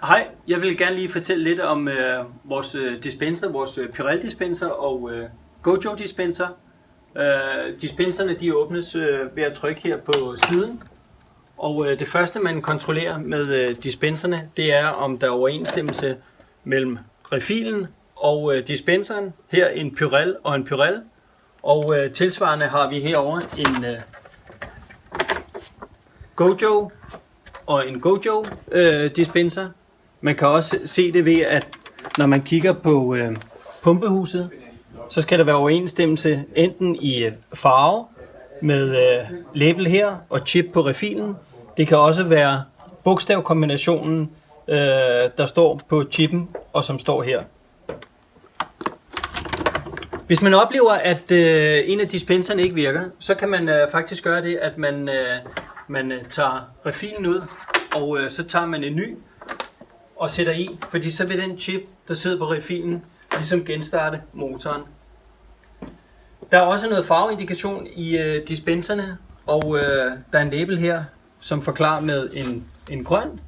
Hej, jeg vil gerne lige fortælle lidt om vores dispenser, vores Purell dispenser og Gojo dispenser. Dispenserne de åbnes ved at trykke her på siden. Og det første man kontrollerer med dispenserne, det er om der er overensstemmelse mellem refilen og dispenseren. Her en Purell og en Purell. Og tilsvarende har vi herover en Gojo og en Gojo dispenser. Man kan også se det ved, at når man kigger på pumpehuset, så skal der være overensstemmelse enten i farve med label her og chip på refilen. Det kan også være bogstavkombinationen, der står på chippen og som står her. Hvis man oplever, at en af dispenserne ikke virker, så kan man faktisk gøre det, at man tager refilen ud, og så tager man en ny og sætter i, fordi så vil den chip, der sidder på refilen, ligesom genstarte motoren. Der er også noget farveindikation i dispenserne, og der er en label her, som forklarer med en grøn.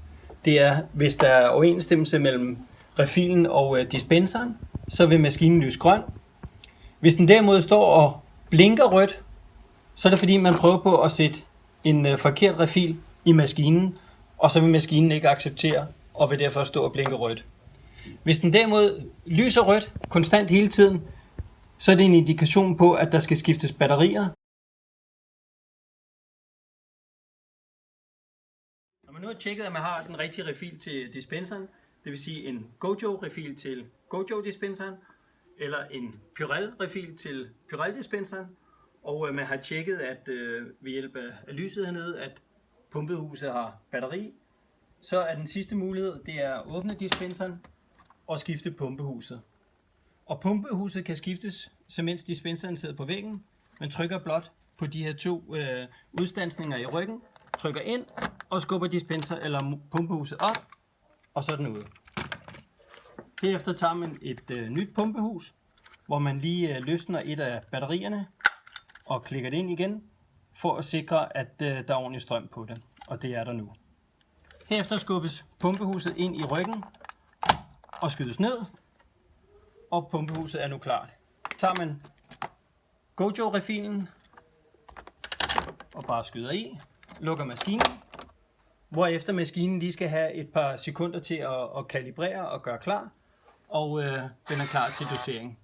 Det er, hvis der er overensstemmelse mellem refilen og dispenseren, så vil maskinen lyse grøn. Hvis den derimod står og blinker rødt, så er det fordi, man prøver på at sætte en forkert refil i maskinen, og så vil maskinen ikke acceptere og vil derfor stå og blinke rødt. Hvis den derimod lyser rødt konstant hele tiden, så er det en indikation på, at der skal skiftes batterier. Når man nu har tjekket, at man har den rigtige refil til dispenseren, det vil sige en Gojo-refil til Gojo-dispenseren, eller en Purell-refil til Purell-dispenseren, og man har tjekket, at ved hjælp af lyset hernede, at pumpehuset har batteri, så er den sidste mulighed, det er at åbne dispenseren og skifte pumpehuset. Og pumpehuset kan skiftes, så mens dispenseren sidder på væggen. Man trykker blot på de her to udstandsninger i ryggen, trykker ind og skubber dispenser eller pumpehuset op, og så er den ude. Herefter tager man et nyt pumpehus, hvor man lige løsner et af batterierne og klikker det ind igen, for at sikre, at der er ordentlig strøm på det, og det er der nu. Herefter skubbes pumpehuset ind i ryggen og skydes ned, og pumpehuset er nu klart. Tager man Gojo-refilen og bare skyder i, lukker maskinen, hvorefter maskinen lige skal have et par sekunder til at kalibrere og gøre klar, og den er klar til dosering.